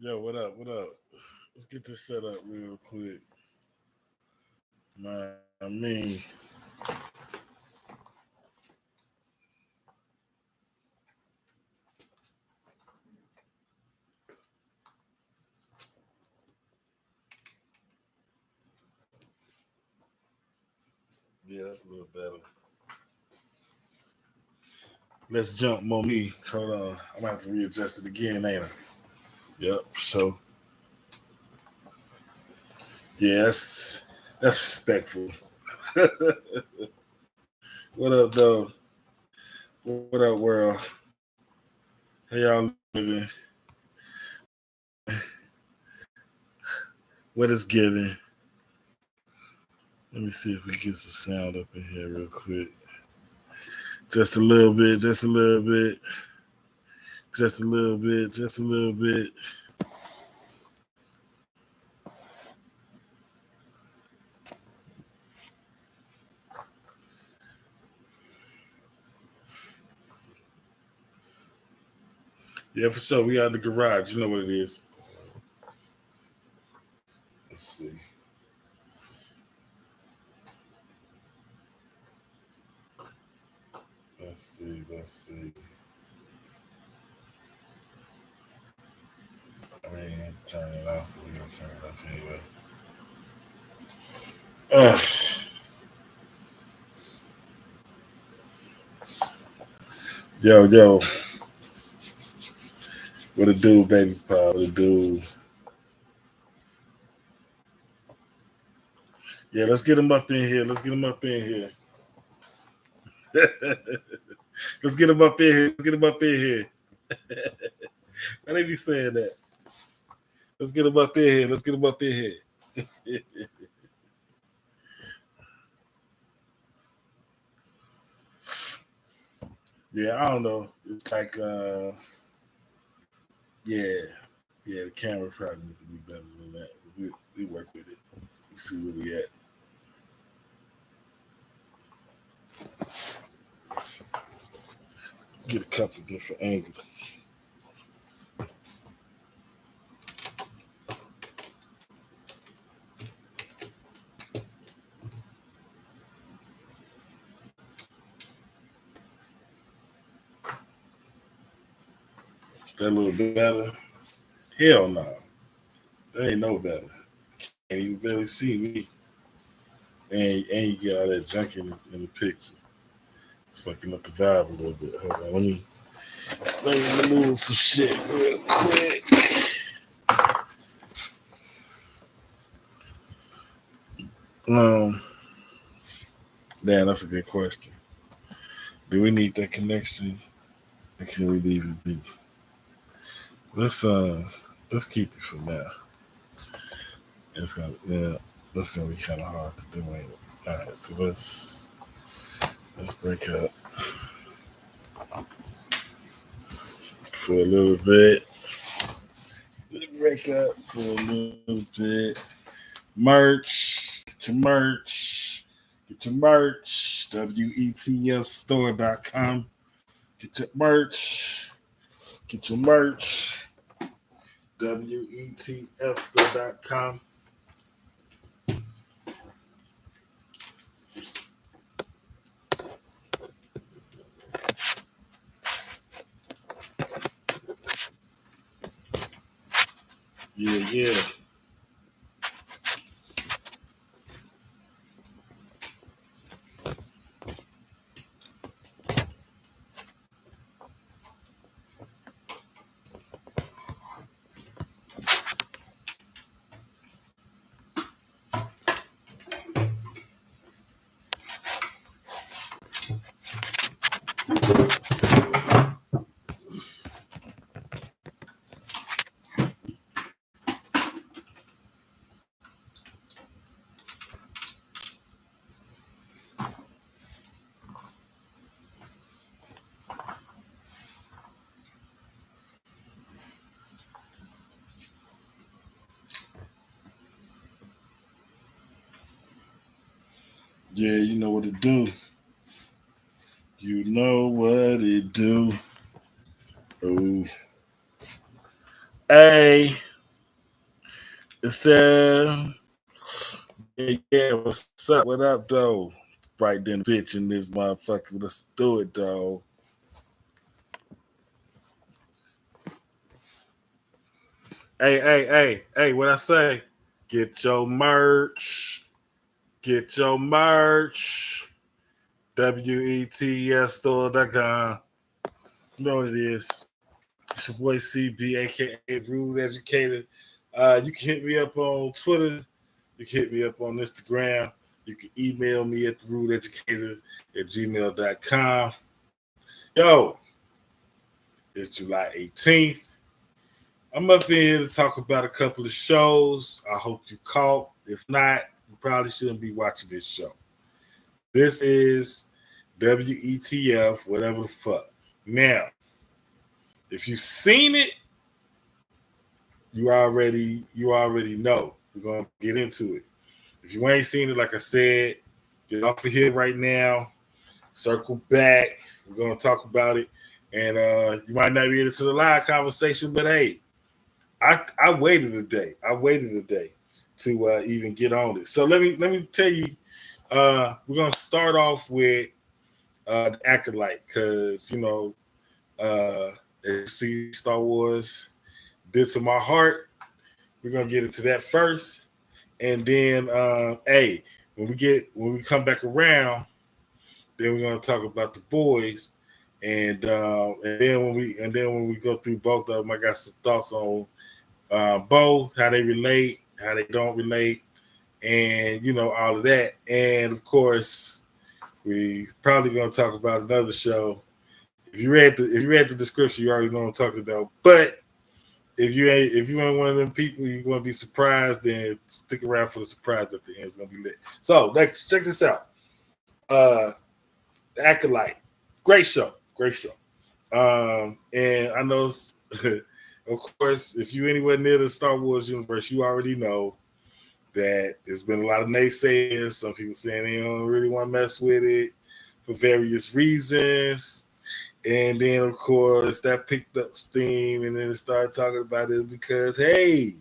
Yo, what up? What up? Let's get this set up real quick. Man, yeah, that's a little better. Let's jump more me. Hold on. I'm gonna have to readjust it again, ain't I? Yep, so yeah, that's respectful. What up, though? What up, world? How y'all living? What is giving? Let me see if we get some sound up in here real quick. Just a little bit, just a little bit, just a little bit, just a little bit. Yeah, for sure. We out in the garage. You know what it is. Let's see. Let's see. I mean, turn it off. We're gonna turn it off anyway. Yo. What it do, baby pie? What it do? Yeah, let's get him up in here. Let's get him up in here. Let's get him up in here. Let's get him up in here. Why they be saying that? Let's get him up in here. Let's get him up in here. Yeah, I don't know. It's like, yeah, the camera probably needs to be better than that. We work with it. We see where we at. Get a couple different angles. That a little bit better? Hell no. That ain't no better. Can't even barely see me. And you get all that junk in the picture. It's fucking up the vibe a little bit. Hold on, let me remove some shit real quick. Um, Damn, that's a good question. Do we need that connection? Or can we leave it be? Let's keep it for now. That's gonna be kind of hard to do, ain't it? All right, so let's break up for a little bit. Let's break up for a little bit. Merch, get your merch, WETFstore.com. Get your merch, WETFstore.com. Yeah. Yeah, you know what it do. You know what it do. Oh. Hey, It's yeah, what's up? What up, though? Right then, bitch in this motherfucker. Let's do it, though. Hey, what I say? Get your merch. Get your merch. WETSstore.com. You know what it is. It's your boy CB, aka Rude Educator. You can hit me up on Twitter. You can hit me up on Instagram. You can email me at rudeeducator@gmail.com. Yo, it's July 18th. I'm up in here to talk about a couple of shows. I hope you caught. If not, you probably shouldn't be watching this show. This is WETF, whatever the fuck. Now, if you've seen it, you already know. We're gonna get into it. If you ain't seen it, like I said, get off of here right now. Circle back. We're gonna talk about it, and you might not be able to the live conversation, but hey, I waited a day. I waited a day to even get on it. So let me tell you. We're gonna start off with the Acolyte because see Star Wars did to my heart. We're gonna get into that first, and then hey, when we come back around, then we're gonna talk about the boys, and then when we go through both of them, I got some thoughts on both, how they relate, how they don't relate, and all of that. And of course, we probably gonna talk about another show. If you read the description, you already know what I'm talking about. But if you ain't one of them people, you're gonna be surprised. Then stick around for the surprise at the end. It's gonna be lit. So next, check this out. The Acolyte, great show. And I know, of course, if you're anywhere near the Star Wars universe, you already know that there's been a lot of naysayers. Some people saying they don't really want to mess with it for various reasons. And then, of course, that picked up steam, and then it started talking about it because, hey,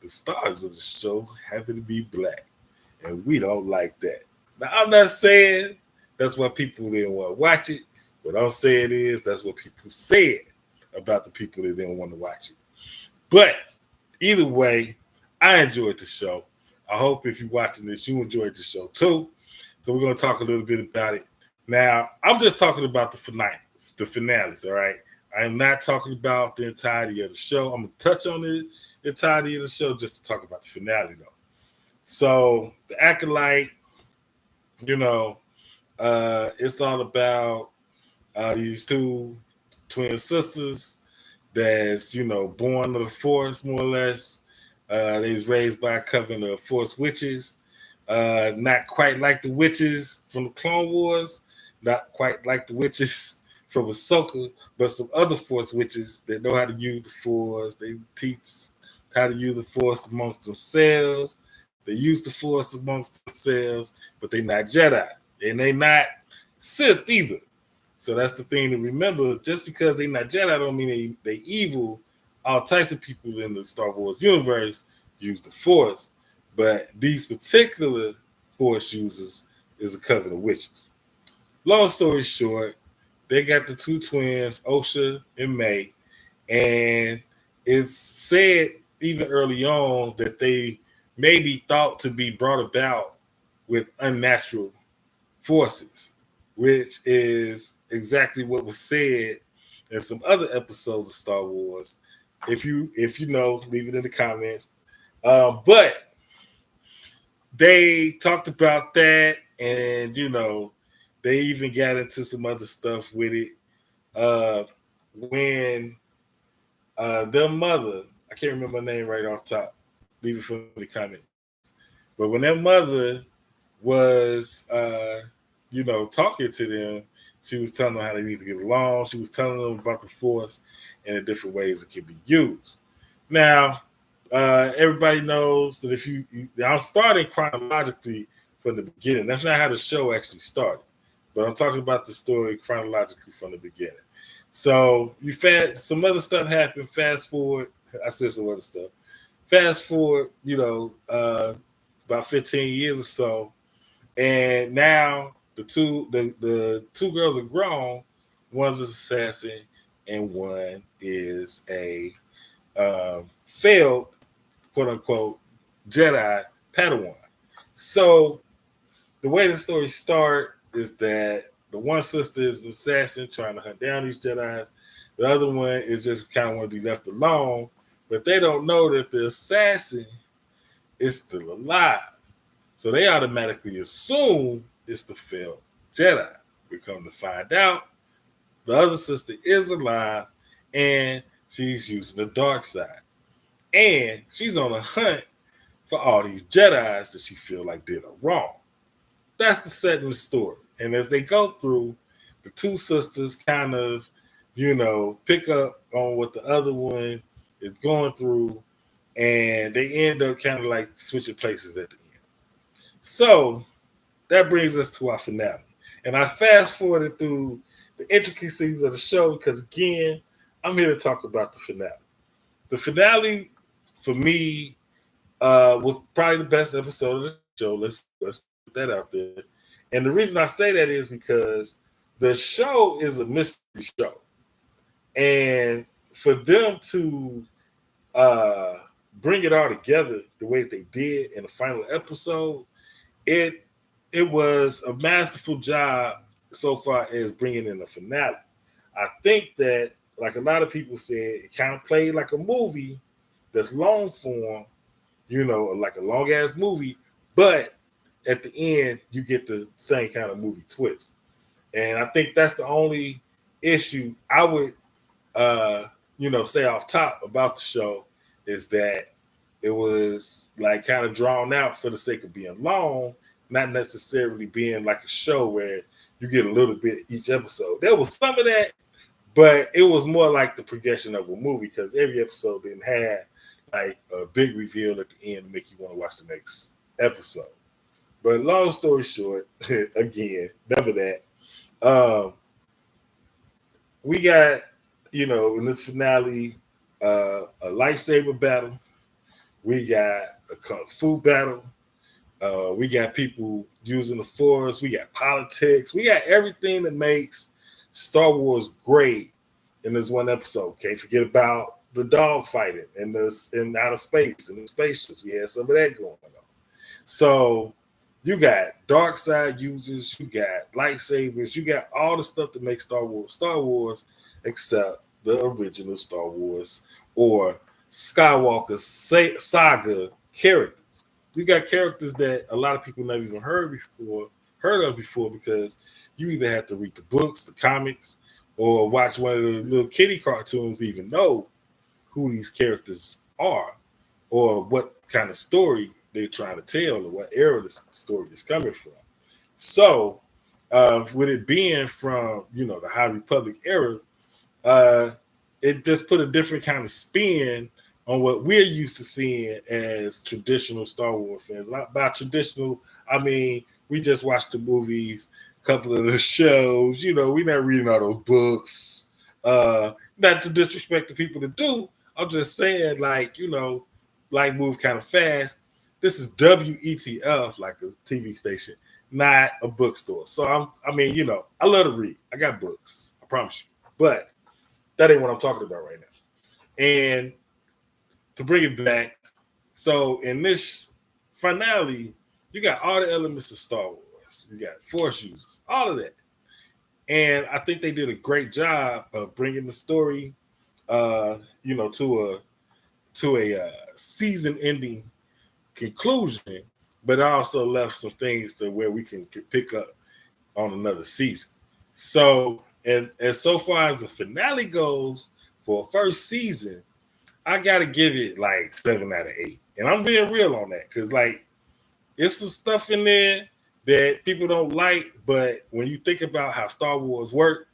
the stars of the show happen to be black, and we don't like that. Now, I'm not saying that's why people didn't want to watch it. What I'm saying is that's what people said about the people that didn't want to watch it. But either way, I enjoyed the show. I hope if you're watching this, you enjoyed the show too. So we're going to talk a little bit about it. Now, I'm just talking about the finales, all right? I am not talking about the entirety of the show. I'm going to touch on the entirety of the show just to talk about the finale, though. So, the Acolyte, it's all about these two twin sisters that's, born of the Force, more or less. They was raised by a coven of Force witches. Not quite like the witches from the Clone Wars, not quite like the witches from Ahsoka, but some other Force witches that know how to use the Force. They teach how to use the Force amongst themselves. They use the Force amongst themselves, but they're not Jedi. And they not Sith either. So that's the thing to remember. Just because they're not Jedi don't mean they evil. All types of people in the Star Wars universe use the Force. But these particular Force users is a coven of witches. Long story short, they got the two twins, Osha and May, and it's said even early on that they may be thought to be brought about with unnatural forces, which is exactly what was said in some other episodes of Star Wars. If you know, leave it in the comments. But they talked about that, and they even got into some other stuff with it. When their mother, I can't remember her name right off top, leave it for the comments. But when their mother was, talking to them, she was telling them how they need to get along. She was telling them about the Force and the different ways it can be used. Now, everybody knows that I'm starting chronologically from the beginning. That's not how the show actually started, but I'm talking about the story chronologically from the beginning. So some other stuff happened. Fast forward, I said some other stuff. fast forward, about 15 years or so, and now the two girls are grown. One's an assassin, and one is a failed quote unquote Jedi Padawan. So the way the story starts is that the one sister is an assassin trying to hunt down these Jedi's. The other one is just kind of want to be left alone, but they don't know that the assassin is still alive. So they automatically assume it's the failed Jedi. We come to find out the other sister is alive and she's using the dark side. And she's on a hunt for all these Jedi's that she feel like did her wrong. That's the setting of the story. And as they go through, the two sisters kind of, pick up on what the other one is going through, and they end up kind of like switching places at the end. So that brings us to our finale. And I fast forwarded through the intricacies of the show because, again, I'm here to talk about the finale. The finale, for me, was probably the best episode of the show. Let's put that out there. And the reason I say that is because the show is a mystery show. And for them to bring it all together the way that they did in the final episode, it was a masterful job so far as bringing in the finale. I think that, like a lot of people said, it kind of played like a movie that's long form, like a long ass movie, but at the end you get the same kind of movie twist. And I think that's the only issue I would say off top about the show is that it was like kind of drawn out for the sake of being long, not necessarily being like a show where you get a little bit each episode. There was some of that, but it was more like the progression of a movie because every episode didn't have like a big reveal at the end to make you want to watch the next episode. But long story short, again, remember that. We got, in this finale, a lightsaber battle. We got a kung fu battle. We got people using the force. We got politics. We got everything that makes Star Wars great in this one episode. Can't forget about the dog fighting in outer space and the spaceships. We had some of that going on. So you got dark side users, you got lightsabers, you got all the stuff that makes Star Wars, except the original Star Wars or Skywalker saga characters. You got characters that a lot of people never even heard of before because you either have to read the books, the comics, or watch one of the little kiddie cartoons to even know who these characters are or what kind of story they're trying to tell or what era the story is coming from. So with it being from, the High Republic era, it just put a different kind of spin on what we're used to seeing as traditional Star Wars fans. By traditional, I mean, we just watched the movies, a couple of the shows, we're not reading all those books. Not to disrespect the people that do. I'm just saying, like move kind of fast. This is WETF, like a TV station, not a bookstore. So I love to read. I got books, I promise you. But that ain't what I'm talking about right now. And to bring it back, so in this finale, you got all the elements of Star Wars. You got Force users, all of that. And I think they did a great job of bringing the story, to a season-ending conclusion, but also left some things to where we can pick up on another season. So, and so far as the finale goes for a first season, I gotta give it like 7 out of 8. And I'm being real on that because like it's some stuff in there that people don't like, but when you think about how Star Wars work,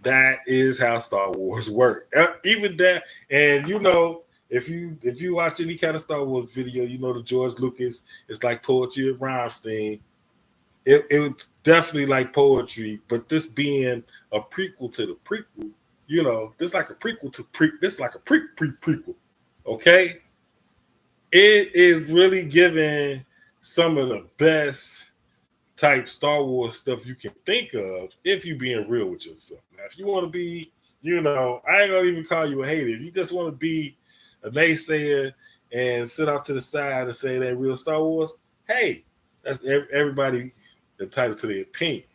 that is how Star Wars work. Even that, and if you watch any kind of Star Wars video, the George Lucas, it's like poetry of rhymes thing. It's definitely like poetry, but this being a prequel to the prequel, this like a prequel to this like a prequel. Okay, it is really giving some of the best type Star Wars stuff you can think of if you're being real with yourself. Now, if you want to be, I ain't gonna even call you a hater. If you just want to be a naysayer and sit out to the side and say that real Star Wars, hey, that's everybody entitled to their opinion.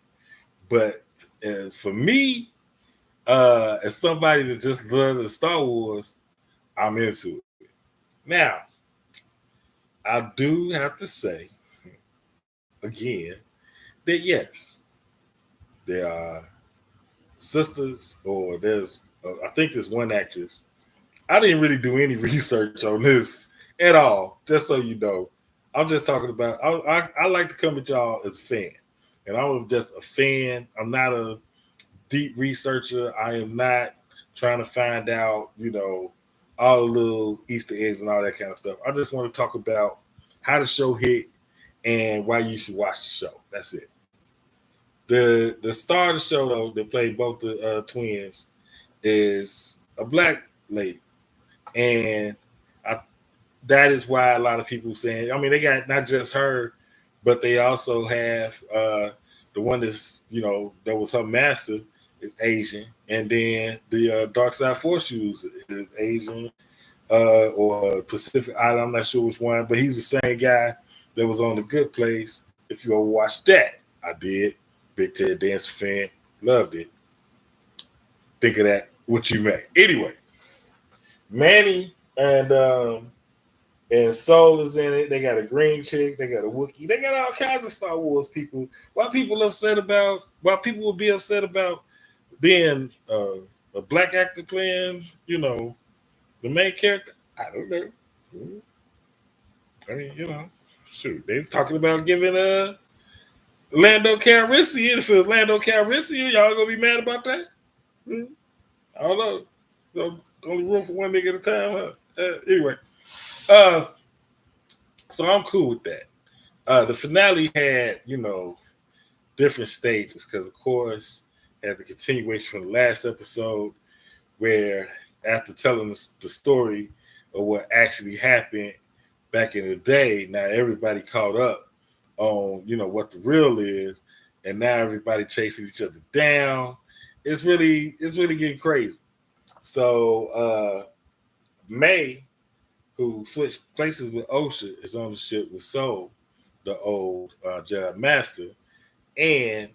But as for me, as somebody that just loves the Star Wars, I'm into it. Now, I do have to say again that yes, there are sisters, or I think there's one actress. I didn't really do any research on this at all, just so you know. I'm just talking about, I like to come at y'all as a fan. And I'm just a fan. I'm not a deep researcher. I am not trying to find out, all the little Easter eggs and all that kind of stuff. I just want to talk about how the show hit and why you should watch the show. That's it. The star of the show, though, that played both the twins, is a black lady, and that is why a lot of people saying. I mean, they got not just her, but they also have the one that's that was her master is Asian, and then the Dark Side Force is Asian or Pacific Island. I'm not sure which one, but he's the same guy that was on The Good Place. If you ever watched that, I did. Big Ted Dancer fan, loved it. Think of that what you may. Anyway, Manny and Soul is in it. They got a green chick. They got a Wookiee. They got all kinds of Star Wars people. Why people would be upset about being a black actor playing, the main character? I don't know. I mean, shoot, they're talking about giving Lando Calrissian. If it's Lando Calrissian, y'all gonna be mad about that? I don't know. Only room for one nigga at a time, huh? Anyway, so I'm cool with that. The finale had, different stages because, of course, had the continuation from the last episode where after telling the story of what actually happened back in the day, now everybody caught up on, what the real is, and now everybody chasing each other down. It's really getting crazy. So May, who switched places with Osha, is on the ship with Soul, the old Jedi Master, and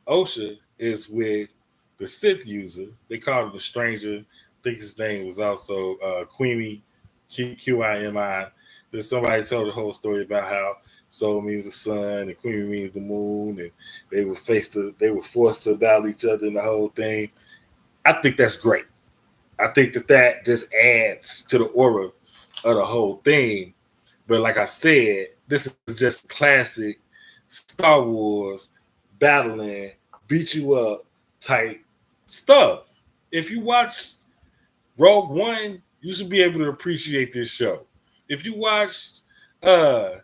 Osha is with the Sith user. They called him the Stranger. I think his name was also Queenie, Qimi. Then somebody told the whole story about how Soul means the sun and Queenie means the moon, and they were forced to battle each other and the whole thing. I think that's great. I think that just adds to the aura of the whole thing. But like I said, this is just classic Star Wars battling, beat you up type stuff. If you watch Rogue One, you should be able to appreciate this show. If you watch if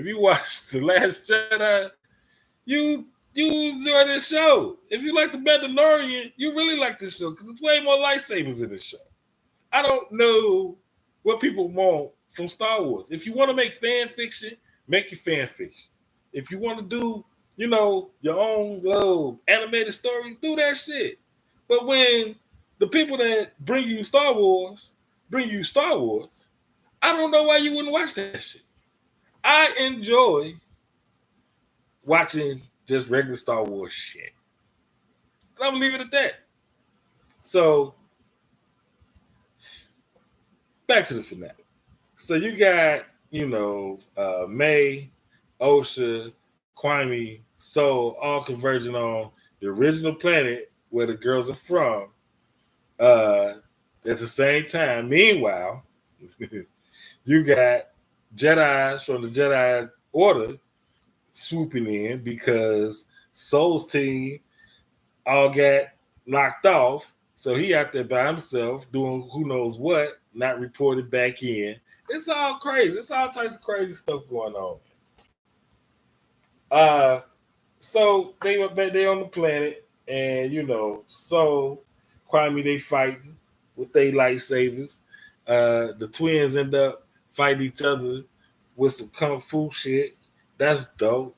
you watch The Last Jedi, you enjoy this show. If you like The Mandalorian, you really like this show because there's way more lightsabers in this show. I don't know what people want from Star Wars. If you want to make fan fiction, make your fan fiction. If you want to do, your own little animated stories, do that shit. But when the people that bring you Star Wars, I don't know why you wouldn't watch that shit. I enjoy watching just regular Star Wars shit. And I'm gonna leave it at that. So back to the finale. So you got, May, Osha, Kwame, Soul, all converging on the original planet where the girls are from. At the same time, meanwhile, you got Jedis from the Jedi Order swooping in because Soul's team all got knocked off. So he out there by himself doing who knows what, not reported back in. It's all crazy. It's all types of crazy stuff going on. So they on the planet, and so Kwame they fighting with their lightsabers, The twins end up fighting each other with some kung fu shit. That's dope.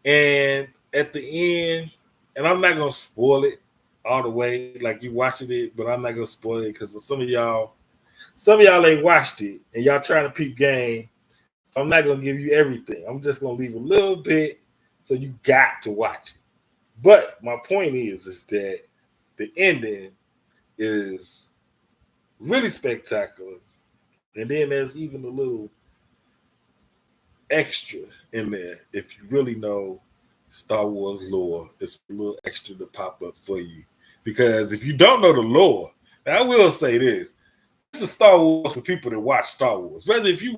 And at the end, and I'm not gonna spoil it all the way, like you watching it, but I'm not gonna spoil it because some of y'all ain't watched it and y'all trying to peep game. So I'm not gonna give you everything. I'm just gonna leave a little bit so you got to watch it. But my point is that the ending is really spectacular. And then there's even a little extra in there. If you really know Star Wars lore, it's a little extra to pop up for you. Because if you don't know the lore, and I will say this is Star Wars for people that watch Star Wars. Whether if you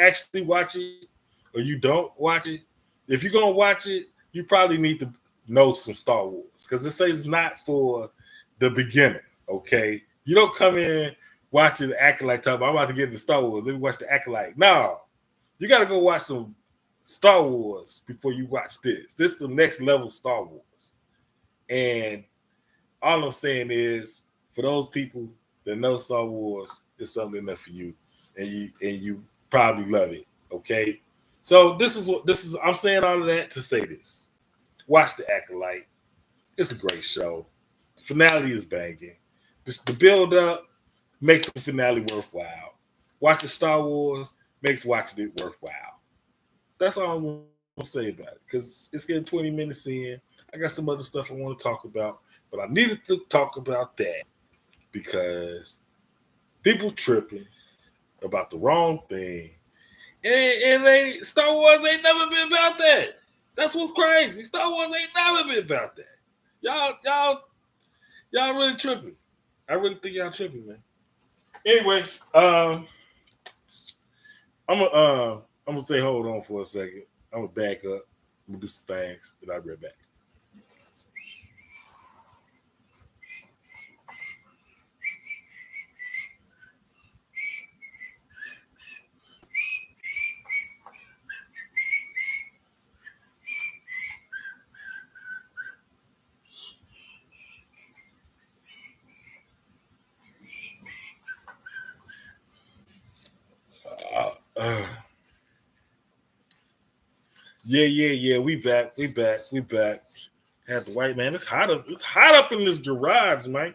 actually watch it or you don't watch it, if you're gonna watch it, you probably need to know some Star Wars. Because it says not for the beginner, okay? You don't come in watching the Acolyte talk about, I'm about to get into Star Wars. Let me watch the Acolyte. No, you got to go watch some Star Wars before you watch this. This is the next level Star Wars. And all I'm saying is, for those people that know Star Wars, it's something enough for you, and you probably love it. Okay, so this is. I'm saying all of that to say this: watch the Acolyte. It's a great show. The finale is banging. The build up makes the finale worthwhile. Watching Star Wars makes watching it worthwhile. That's all I'm going to say about it because it's getting 20 minutes in. I got some other stuff I want to talk about, but I needed to talk about that because people tripping about the wrong thing. And Star Wars ain't never been about that. That's what's crazy. Star Wars ain't never been about that. Y'all really tripping. I really think y'all tripping, man. Anyway, I'm gonna say hold on for a second. I'm gonna back up. I'm gonna do some things, and I'll be right back. Uh, yeah. We back. Had the white man. It's hot up. It's hot up in this garage, man.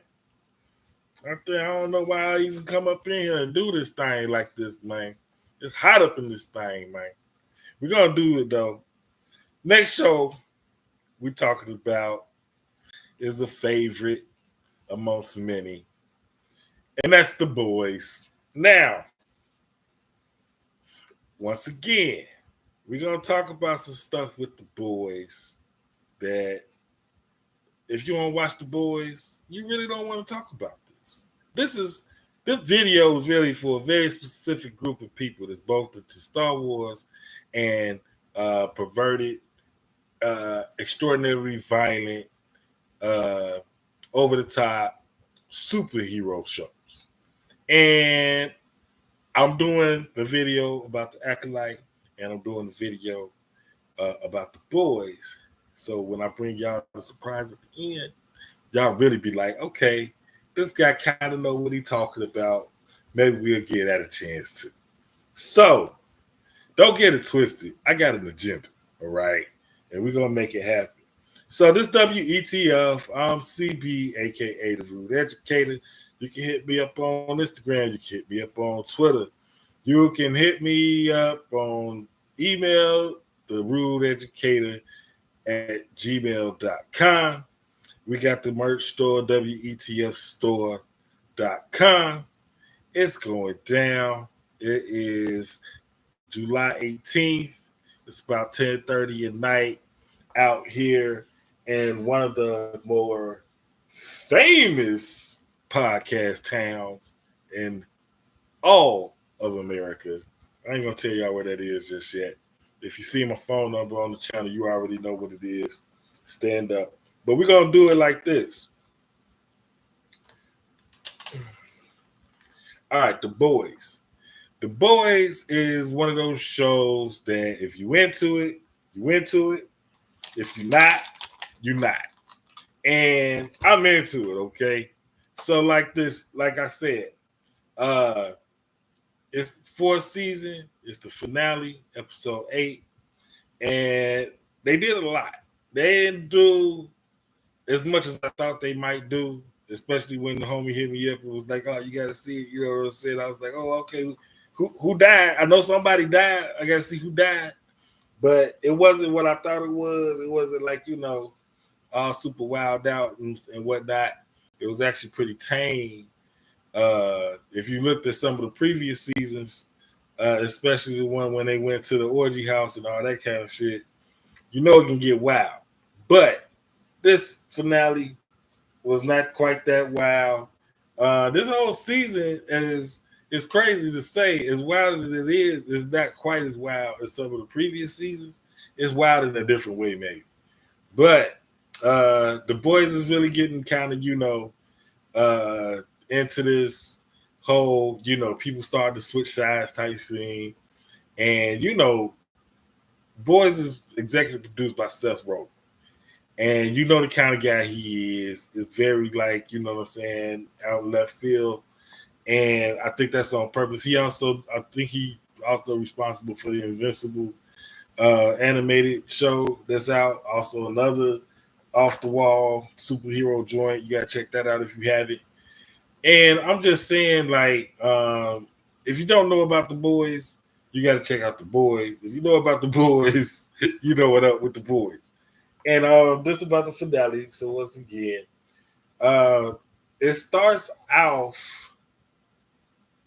I don't know why I even come up in here and do this thing like this, man. It's hot up in this thing, man. We're gonna do it though. Next show we talking about is a favorite amongst many, and that's The Boys. Now, once again, we're gonna talk about some stuff with The Boys that if you want to watch The Boys, you really don't want to talk about this. This video is really for a very specific group of people that's both into Star Wars and perverted, extraordinarily violent, uh, over the top superhero shows. And I'm doing the video about the Acolyte, and I'm doing the video about The Boys. So when I bring y'all the surprise at the end, y'all really be like, okay, this guy kind of know what he talking about. Maybe we'll get that a chance to. So don't get it twisted. I got an agenda, all right? And we're going to make it happen. So this WETF, I'm CB, a.k.a. the Rude Educator. You can hit me up on Instagram. You can hit me up on Twitter. You can hit me up on email, the Rude Educator at gmail.com. We got the merch store, WETFstore.com. It's going down. It is July 18th. It's about 10:30 at night out here in one of the more famous podcast towns in all of America. I ain't going to tell y'all where that is just yet. If you see my phone number on the channel, you already know what it is. Stand up. But we're going to do it like this. All right, The Boys. The Boys is one of those shows that if you into it, you into it. If you're not, you're not. And I'm into it, okay? So like this, like I said, It's fourth season. It's the finale, episode 8, and they did a lot. They didn't do as much as I thought they might do, especially when the homie hit me up and was like, "Oh, you gotta see it." You know what I'm saying? I was like, "Oh, okay. Who died? I know somebody died. I gotta see who died." But it wasn't what I thought it was. It wasn't like all super wild out and whatnot. It was actually pretty tame. If you looked at some of the previous seasons, especially the one when they went to the orgy house and all that kind of shit, it can get wild. But this finale was not quite that wild. This whole season is crazy to say. As wild as it is not quite as wild as some of the previous seasons. It's wild in a different way, maybe. But the boys is really getting kind of, into this whole, people starting to switch sides type thing. And, Boys is executive produced by Seth Rogen. And you know the kind of guy he is very like, you know what I'm saying, out in left field. And I think that's on purpose. I think he also responsible for the Invincible animated show that's out. Also another off the wall superhero joint. You gotta check that out if you haven't. And I'm just saying, like, if you don't know about the boys, you gotta check out the boys. If you know about the boys, you know what up with the boys. And this is about the finale. So once again, it starts off,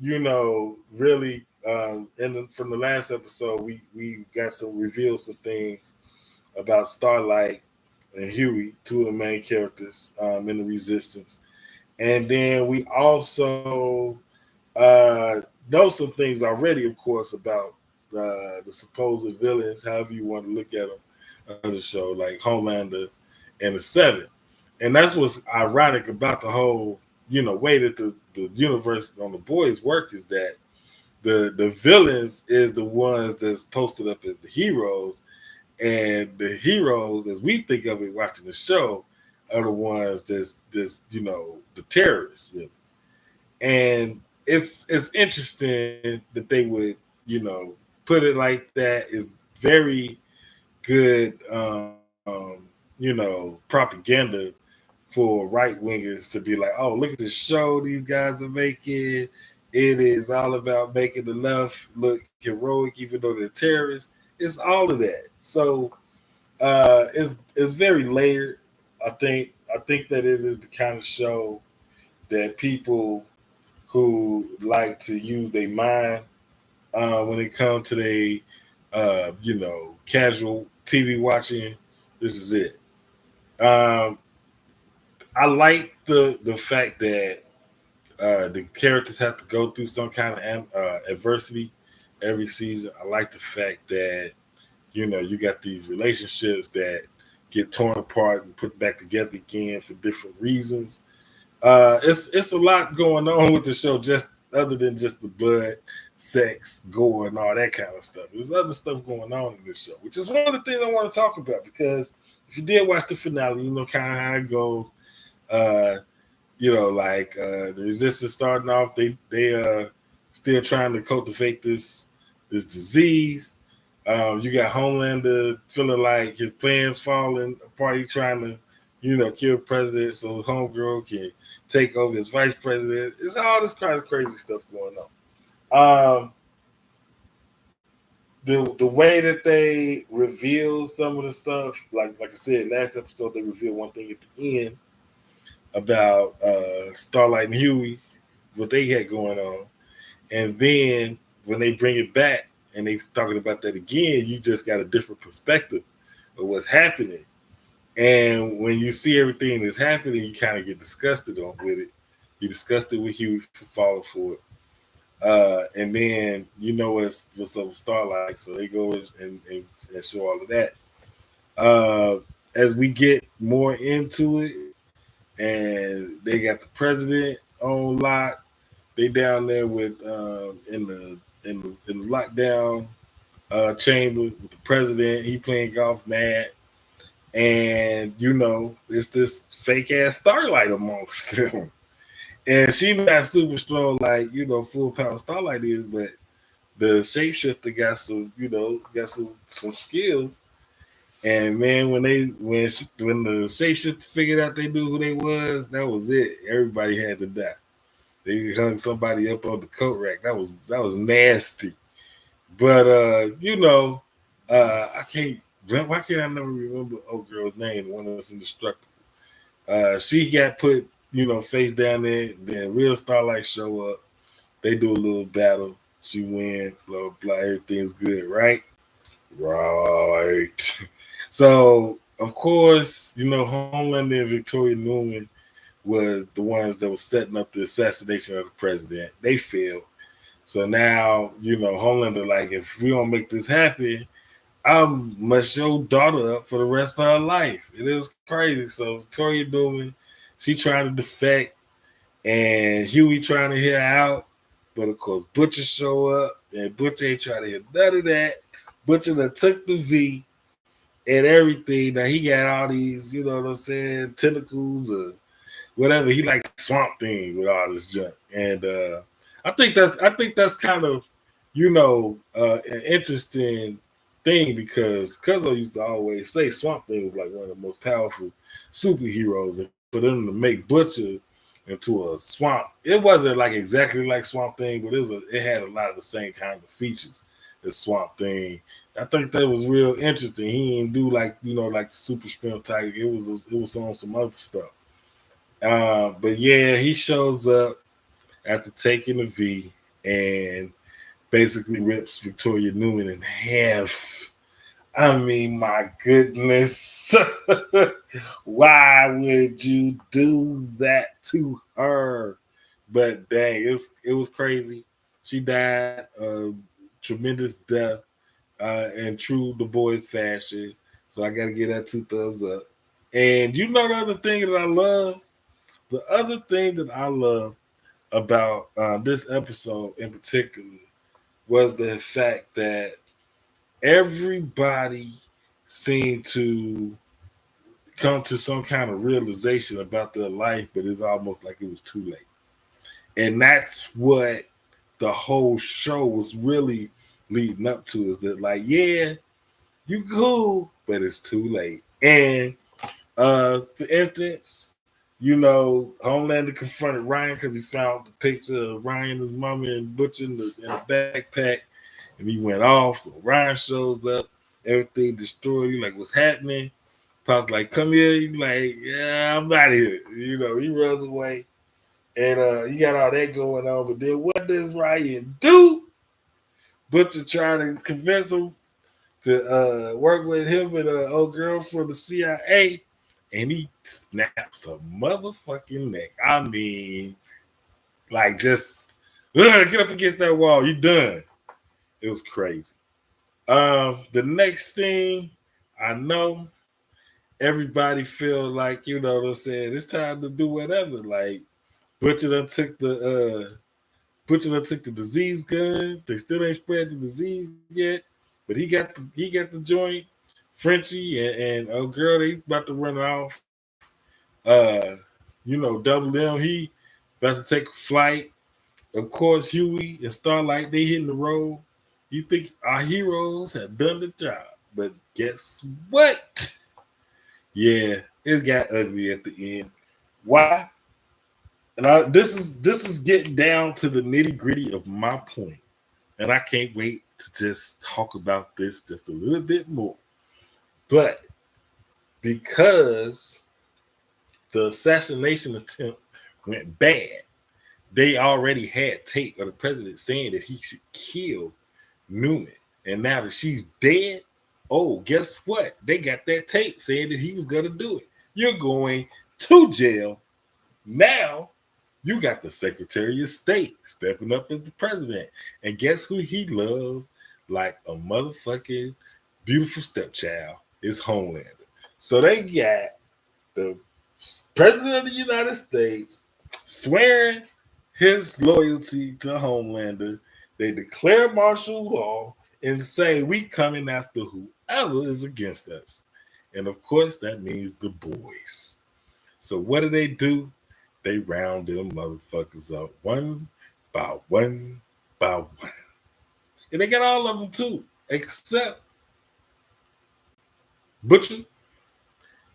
really from the last episode, we got some reveals some things about Starlight and Huey, two of the main characters in the Resistance. And then we also know some things already, of course, about the supposed villains, however you want to look at them, of the show, like Homelander and the Seven. And that's what's ironic about the whole, way that the universe on the boys work is that the villains is the ones that's posted up as the heroes, and the heroes, as we think of it watching the show, are the ones that's the terrorists, really. And it's interesting that they would, put it like that. Is very good, propaganda for right wingers to be like, oh, look at the show these guys are making. It is all about making the left look heroic, even though they're terrorists. It's all of that. So it's very layered. I think that it is the kind of show that people who like to use their mind when it comes to their casual TV watching. This is it. Um, I like the fact that the characters have to go through some kind of adversity every season. I like the fact that you got these relationships that get torn apart and put back together again for different reasons. It's a lot going on with the show, just other than just the blood, sex, gore, and all that kind of stuff. There's other stuff going on in this show, which is one of the things I want to talk about, because if you did watch the finale, you know kind of how it goes. Uh, the Resistance starting off, they still trying to cultivate this disease. You got Homelander feeling like his plans falling apart. He trying to, kill the president so his homegirl can take over as vice president. It's all this kind of crazy stuff going on. The way that they reveal some of the stuff, like I said, last episode they revealed one thing at the end about Starlight and Huey, what they had going on, and then when they bring it back and they talking about that again, you just got a different perspective of what's happening. And when you see everything that's happening, you kind of get disgusted with it. You disgusted with Huey for falling for it. And then what's up with Starlight, so they go and show all of that. As we get more into it, and they got the president on lock. They down there with in the lockdown chamber with the president. He playing golf mad, and it's this fake ass Starlight amongst them. And she not super strong like, full power Starlight is, but the shapeshifter got some skills. And man, when the shapeshifter figured out they knew who they was, that was it. Everybody had to die. They hung somebody up on the coat rack. That was nasty. But I can't. Why can't I never remember old girl's name? The one that's indestructible. She got put, face down there. Then real Starlight show up. They do a little battle. She win. Blah blah. Everything's good, right? Right. So of course, Homelander and Victoria Newman was the ones that was setting up the assassination of the president. They failed. So now, Homelander, like, if we don't make this happen, I must your daughter up for the rest of her life. It was crazy. So Victoria Newman, she trying to defect, and Huey trying to hear out. But of course, Butcher show up, and Butcher ain't trying to hear none of that. Butcher that took the V and everything. Now he got all these, you know what I'm saying, tentacles or whatever. He like Swamp Thing with all this junk. And I think that's kind of, an interesting thing because Cuzzo used to always say Swamp Thing was like one of the most powerful superheroes. And for them to make Butcher into a swamp, it wasn't like exactly like Swamp Thing, but it had a lot of the same kinds of features as Swamp Thing. I think that was real interesting. He didn't do like like the super strength type. It was on some other stuff. But yeah, he shows up after taking the V and basically rips Victoria Newman in half. I mean, my goodness. Why would you do that to her? But dang, it was crazy. She died a tremendous death in true the boys fashion. So I gotta give that 2 thumbs up. And the other thing that I love? The other thing that I love about this episode in particular was the fact that everybody seemed to come to some kind of realization about their life, but it's almost like it was too late. And that's what the whole show was really leading up to, is that, like, yeah, you cool, but it's too late. And for instance, Homelander confronted Ryan because he found the picture of Ryan, his mama, and Butcher in a backpack, and he went off. So Ryan shows up, everything destroyed. He like, what's happening? Pop's like, come here. He's like, yeah, I'm out of here. He runs away, and you got all that going on. But then what does Ryan do? Butcher trying to convince him to work with him and an old girl from the CIA, and he snaps a motherfucking neck. I mean, like, just get up against that wall. You done. It was crazy. The next thing I know, everybody feel like, what I'm saying, it's time to do whatever. Like, Butcher done took the disease gun. They still ain't spread the disease yet, but he got the joint. Frenchie and old girl, they about to run off. Double M, he about to take a flight. Of course, Huey and Starlight, they hitting the road. You think our heroes have done the job, but guess what? Yeah, it got ugly at the end. Why? And this is getting down to the nitty gritty of my point, and I can't wait to just talk about this just a little bit more. But because the assassination attempt went bad, they already had tape of the president saying that he should kill Newman. And now that she's dead, oh, guess what? They got that tape saying that he was going to do it. You're going to jail. Now you got the Secretary of State stepping up as the president. And guess who he loves like a motherfucking beautiful stepchild? Is Homelander. So they got the president of the United States swearing his loyalty to Homelander. They declare martial law and say we coming after whoever is against us. And of course, that means the boys. So what do? They round them motherfuckers up one by one by one. And they got all of them too, except Butcher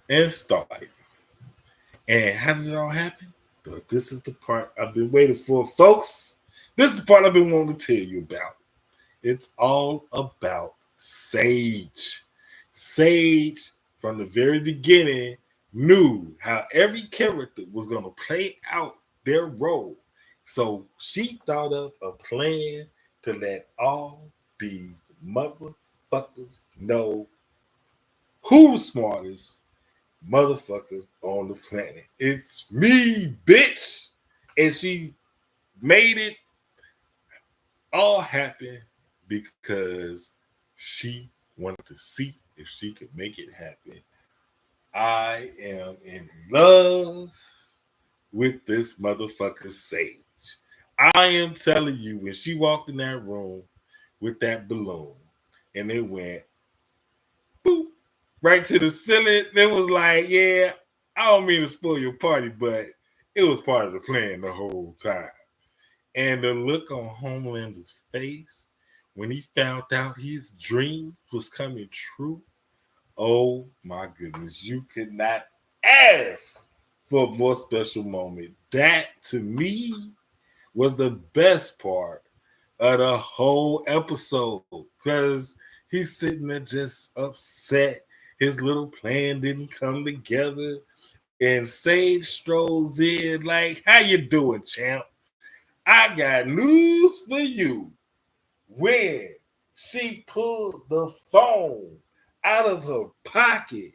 and Starlight. And how did it all happen? This is the part I've been waiting for, folks. This is the part I've been wanting to tell you about. It's all about Sage. Sage, from the very beginning, knew how every character was going to play out their role. So she thought of a plan to let all these motherfuckers know who the smartest motherfucker on the planet. It's me, bitch. And she made it all happen because she wanted to see if she could make it happen. I am in love with this motherfucker Sage. I am telling you, when she walked in that room with that balloon and it went boop right to the ceiling, it was like, yeah, I don't mean to spoil your party, but it was part of the plan the whole time. And the look on Homelander's face when he found out his dream was coming true, oh my goodness, you could not ask for a more special moment. That, to me, was the best part of the whole episode because he's sitting there just upset. His little plan didn't come together. And Sage strolls in like, how you doing, champ? I got news for you. When she pulled the phone out of her pocket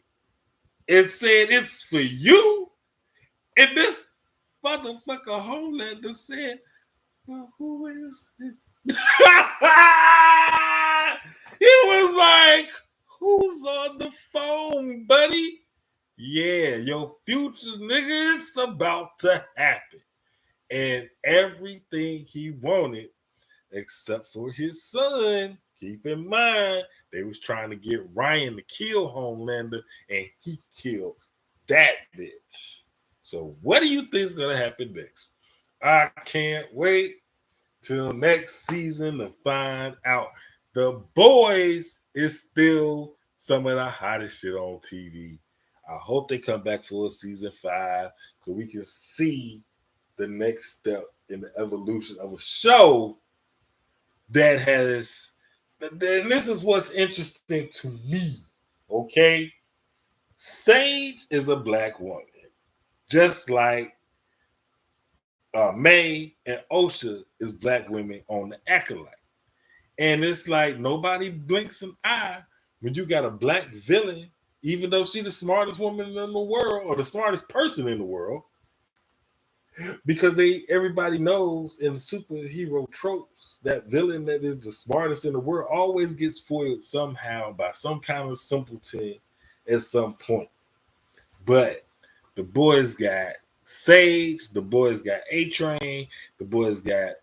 and said, it's for you, and this motherfucker Homelander said, well, who is it? He was like, who's on the phone, buddy? Yeah, your future nigga, it's about to happen. And everything he wanted, except for his son, keep in mind, they was trying to get Ryan to kill Homelander, and he killed that bitch. So what do you think is going to happen next? I can't wait till next season to find out. The Boys is still some of the hottest shit on TV. I hope they come back for a season 5 so we can see the next step in the evolution of a show that has, and this is what's interesting to me, okay? Sage is a black woman, just like May and Osha is black women on The Acolyte. And it's like nobody blinks an eye when you got a black villain, even though she's the smartest woman in the world or the smartest person in the world, because everybody knows in superhero tropes that villain that is the smartest in the world always gets foiled somehow by some kind of simpleton at some point. But the boys got Sage, the boys got A-Train, the boys got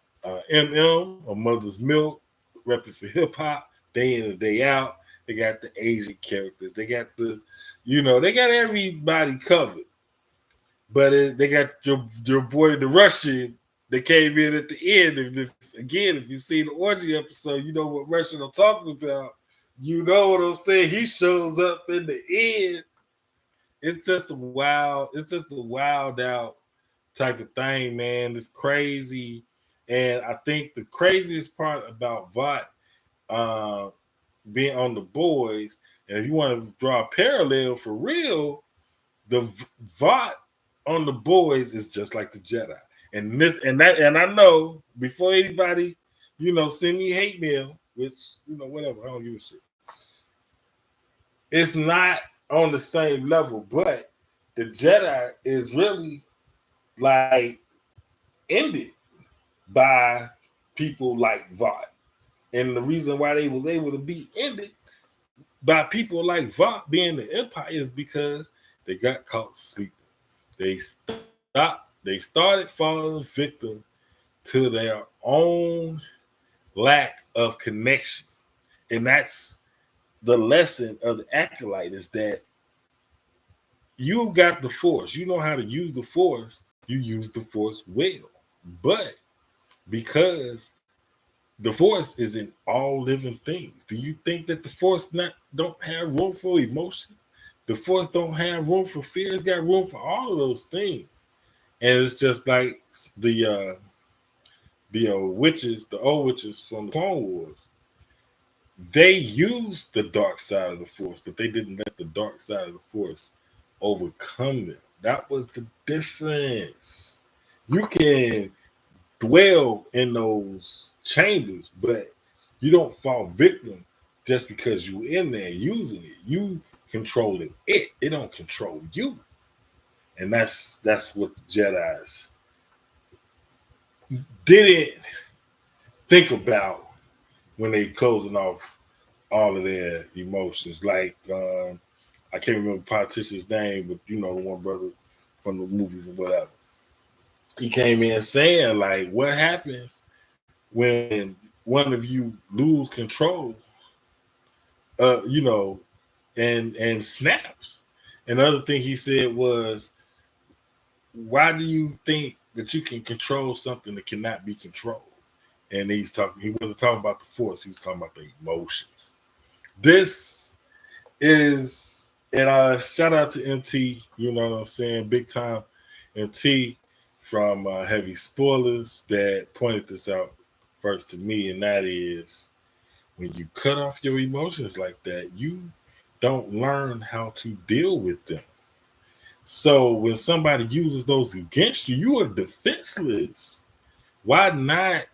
MM, or Mother's Milk, repping for hip hop, day in and day out. They got the Asian characters. They got they got everybody covered. But they got your boy, the Russian, that came in at the end. If you see the orgy episode, you know what Russian I'm talking about. You know what I'm saying? He shows up in the end. It's just a wild out type of thing, man. It's crazy. And I think the craziest part about Vought being on the Boys, and if you want to draw a parallel for real, the Vought on the Boys is just like the Jedi. And I know before anybody, send me hate mail, which, whatever, I don't give a shit. It's not on the same level, but the Jedi is really like ended by people like Vought. And the reason why they was able to be ended by people like Vought being the Empire is because they got caught sleeping. They started falling victim to their own lack of connection. And that's the lesson of the Acolyte, is that you got the Force. You know how to use the Force. you use the force well. But because the force is in all living things, do you think that the force not don't have room for emotion? The force don't have room for fear. It's got room for all of those things. And it's just like the witches, the old witches from the Clone Wars. They used the dark side of the force, but they didn't let the dark side of the force overcome them. That was the difference. You can dwell in those chambers, but you don't fall victim just because you in there using it. You controlling it. It don't control you. And that's what the Jedi's didn't think about when they closing off all of their emotions. Like I can't remember the politician's name, but you know, the one brother from the movies and whatever. He came in saying, like, what happens when one of you lose control, you know, and snaps. And the other thing he said was, why do you think that you can control something that cannot be controlled? And he wasn't talking about the force, he was talking about the emotions. This is, and shout out to MT, you know what I'm saying, big time MT from Heavy Spoilers that pointed this out first to me, and that is when you cut off your emotions like that, you don't learn how to deal with them. So when somebody uses those against you, you are defenseless. Why not,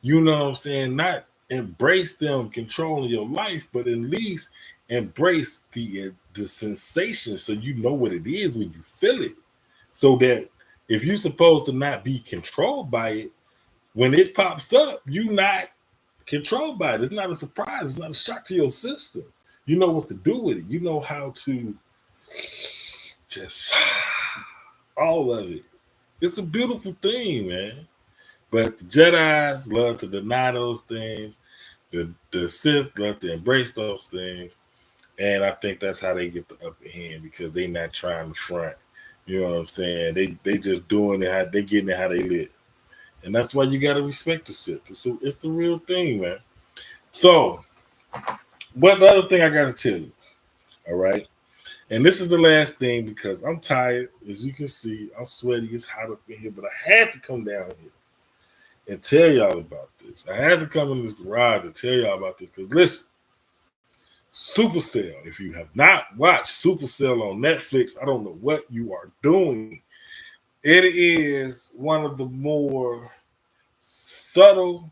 you know what I'm saying, not embrace them controlling your life, but at least embrace the sensation so you know what it is when you feel it. So that if you're supposed to not be controlled by it, when it pops up, you not controlled by it. It's not a surprise. It's not a shock to your system. You know what to do with it. You know how to just all of it. It's a beautiful thing, man. But the Jedi's love to deny those things. The Sith love to embrace those things. And I think that's how they get the upper hand because they not trying to front. You know what I'm saying? They just doing it how they getting it how they live. And that's why you gotta respect the Sith. It's the real thing, man. So, what the other thing I gotta tell you, all right? And this is the last thing because I'm tired. As you can see, I'm sweaty. It's hot up in here, but I had to come down here and tell y'all about this. I had to come in this garage and tell y'all about this because listen, Supercell. If you have not watched Supercell on Netflix, I don't know what you are doing. It is one of the more subtle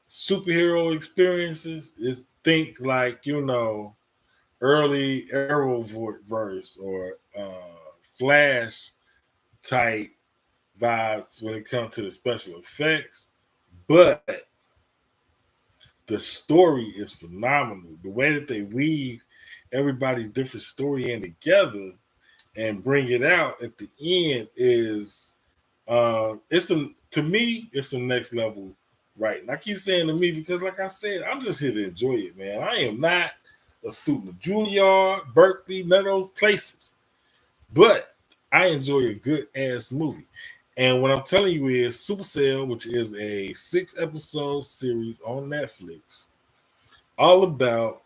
superhero experiences. Is think like, you know, early Arrowverse or Flash type vibes when it comes to the special effects, but the story is phenomenal. The way that they weave everybody's different story in together and bring it out at the end is to me it's a next level, right? And I keep saying to me because like I said, I'm just here to enjoy it, man. I am not a student of Juilliard, Berkeley, none of those places, but I enjoy a good ass movie. And what I'm telling you is Supercell, which is a 6-episode series on Netflix, all about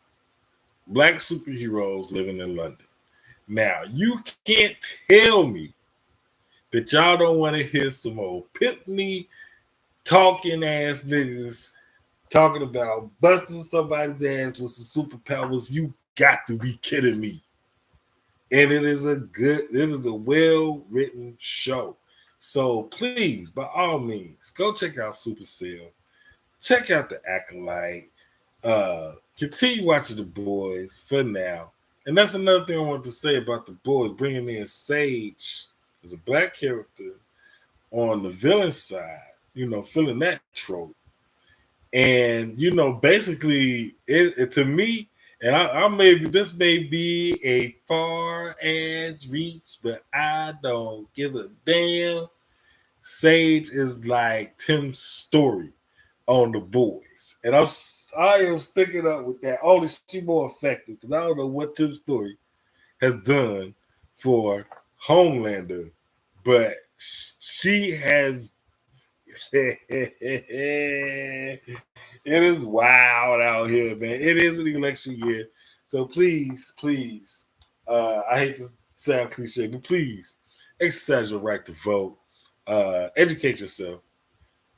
black superheroes living in London. Now, you can't tell me that y'all don't want to hear some old Pitney talking ass niggas talking about busting somebody's ass with some superpowers. You got to be kidding me. And it is a well-written show. So please, by all means, go check out Supercell. Check out The Acolyte. Continue watching The Boys for now. And that's another thing I want to say about The Boys, bringing in Sage as a black character on the villain side, you know, filling that trope. And, you know, basically, it to me, and I this may be a far ass reach, but I don't give a damn. Sage is like Tim's story on The Boys, and I am sticking up with that. Only she more effective because I don't know what Tim's story has done for Homelander, but She has. It is wild out here, man. It is an election year. So please, I hate to sound cliche, but please exercise your right to vote. Educate yourself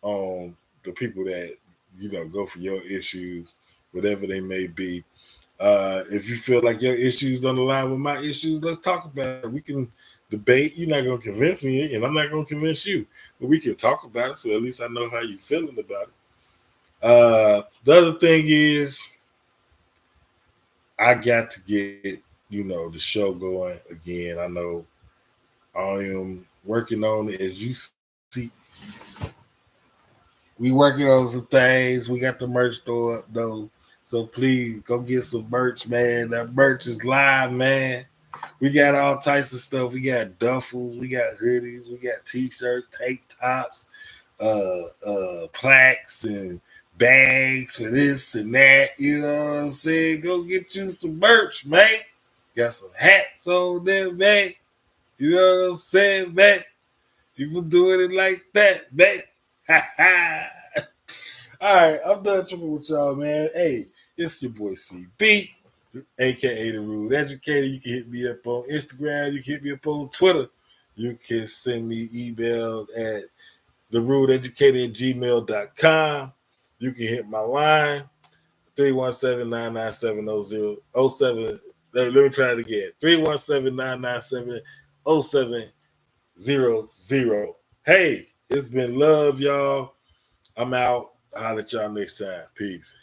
on the people that, go for your issues, whatever they may be. If you feel like your issues don't align with my issues, let's talk about it. We can debate. You're not going to convince me, and I'm not going to convince you. But we can talk about it, so at least I know how you're feeling about it. The other thing is, I got to get, the show going again. I know I am working on it. As you see, we working on some things. We got the merch store up, though. So please go get some merch, man. That merch is live, man. We got all types of stuff. We got duffels, we got hoodies, we got t-shirts, tank tops, plaques and bags for this and that. You know what I'm saying? Go get you some merch, man. Got some hats on there, man. You know what I'm saying, man? People doing it like that, man. All right, I'm done tripping with y'all, man. Hey, it's your boy CB, aka the Rude Educator. You can hit me up on Instagram. You can hit me up on Twitter. You can send me email at therudeeducator@gmail.com. You can hit my line, 317-997-07. Let me try it again. 317-997-0700. Hey, it's been love, y'all. I'm out. I'll holler at y'all next time. Peace.